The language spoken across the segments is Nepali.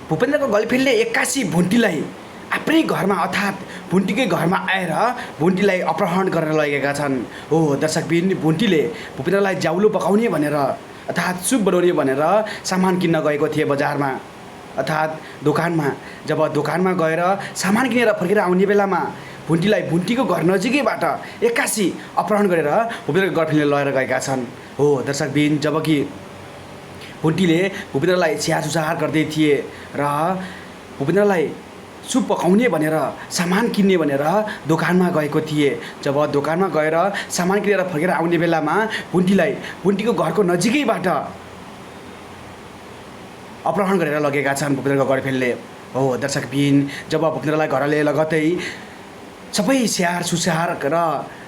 भूपेन्द्रको गर्लफ्रेन्डले एक्कासी भुन्टीलाई आफ्नै घरमा अर्थात् भुन्टीकै घरमा आएर भुन्टीलाई अपहरण गरेर लगेका छन्। हो दर्शकबिन, भुन्टीले भूपेन्द्रलाई ज्याउलो पकाउने भनेर अर्थात् सुप बनाउने भनेर सामान किन्न गएको थिए बजारमा अर्थात् दोकानमा। जब दोकानमा गएर सामान किनेर फर्केर आउने बेलामा भुन्टीलाई भुन्टीको घर नजिकैबाट एक्कासी अपहरण गरेर भूपेन्द्रको गर्लफ्रेन्डले लगेर गएका छन्। हो दर्शकबिन, जबकि भुन्टीले भूपेन्द्रलाई स्याहार सुसार गर्दै थिए र भूपेन्द्रलाई सुप पकाउने भनेर सामान किन्ने भनेर दोकानमा गएको थिए। जब दोकानमा गएर सामान किनेर फर्केर आउने बेलामा भुन्टीलाई भुन्टीको घरको नजिकैबाट अपहरण गरेर लगेका छन् भूपेन्द्रको गर्लफ्रेन्डले। हो दर्शकबिन, जब भूपेन्द्रलाई घरले लगतै सबै स्याहार सुसार र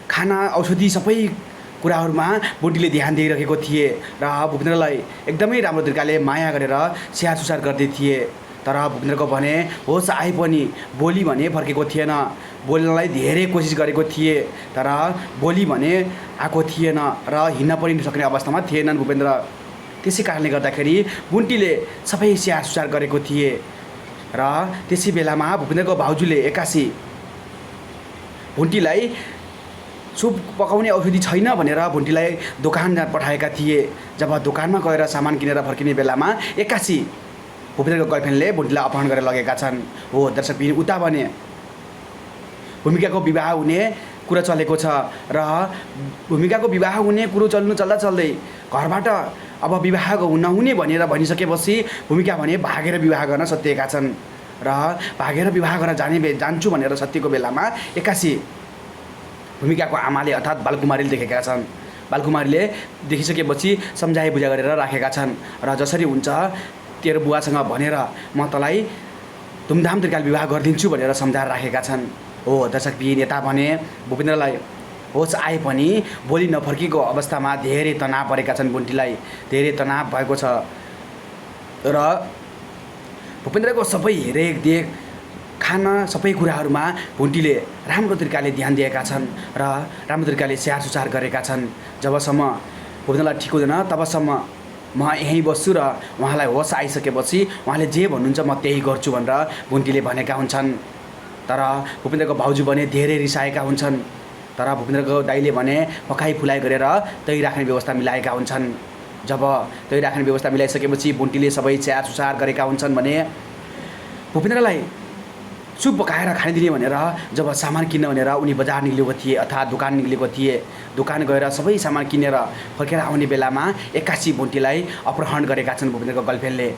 खाना औषधि सबै कुराहरूमा भुन्टीले ध्यान दिइरहेको थिए र भूपेन्द्रलाई एकदमै राम्रो तरिकाले माया गरेर स्याहार सुसार गर्दै थिए। तर भूपेन्द्रको भने होस आए पनि बोली भने फर्केको थिएन। बोल्नलाई धेरै कोसिस गरेको थिए तर बोली भने आएको थिएन र हिँड्न पनि सक्ने अवस्थामा थिएनन् भूपेन्द्र। त्यसै कारणले गर्दाखेरि भुन्टीले सबै स्याहार सुसार गरेको थिए र त्यसै बेलामा भूपेन्द्रको भाउजूले एक्कासी भुन्टीलाई सुप पकाउने औषधि छैन भनेर भुन्टीलाई दोकान पठाएका थिए। जब दोकानमा गएर सामान किनेर फर्किने बेलामा एक्कासी भूपेन्द्रको गर्लफ्रेन्डले भुन्टीलाई अपहरण गरेर लगेका छन्। हो दर्शकबिन, उता भने भूमिकाको विवाह हुने कुरा चलेको छ र भूमिकाको विवाह हुने कुरो चल्दै घरबाट अब विवाह नहुने भनेर भनिसकेपछि भूमिका भने भागेर विवाह गर्न सत्तिएका छन् र भागेर विवाह गर्न जान्छु भनेर सत्तिएको बेलामा एक्कासी भूमिकाको आमाले अर्थात् बालकुमारीले देखेका छन्। बालकुमारीले देखिसकेपछि सम्झाइ बुझाइ गरेर राखेका छन् र जसरी हुन्छ तेरो बुवासँग भनेर म तँलाई धुमधाम तरिकाले विवाह गरिदिन्छु भनेर सम्झाएर राखेका छन्। हो दर्शकबिन, यता भने भूपेन्द्रलाई होस आए पनि बोली नफर्केको अवस्थामा धेरै तनाव परेका छन्। भुन्टीलाई धेरै तनाव भएको छ र भूपेन्द्रको सबै हेरेख खाना सबै कुराहरूमा भुन्टीले राम्रो तरिकाले ध्यान दिएका छन् र राम्रो तरिकाले स्याहार सुसार गरेका छन्। जबसम्म भूपेन्द्रलाई ठिक हुँदैन तबसम्म म यहीँ बस्छु र उहाँलाई होस आइसकेपछि उहाँले जे भन्नुहुन्छ म त्यही गर्छु भनेर भुन्टीले भनेका हुन्छन्। तर भूपेन्द्रको भाउजू भने धेरै रिसाएका हुन्छन्। तर भूपेन्द्रको दाइले भने पकाइ फुलाइ गरेर तै राख्ने व्यवस्था मिलाएका हुन्छन्। जब तै राख्ने व्यवस्था मिलाइसकेपछि भुन्टीले सबै स्याहार सुसार गरेका हुन्छन् भने भूपेन्द्रलाई सुप पकाएर खान दिने भनेर जब सामान किन्न भनेर उनी बजार निक्लेको थिए अर्थात् दोकान निक्लेको थिए। दोकान गएर सबै सामान किनेर फर्केर आउने बेलामा एक्कासी भुन्टीलाई अपहरण गरेका छन् भूपेन्द्रको गर्लफ्रेन्डले।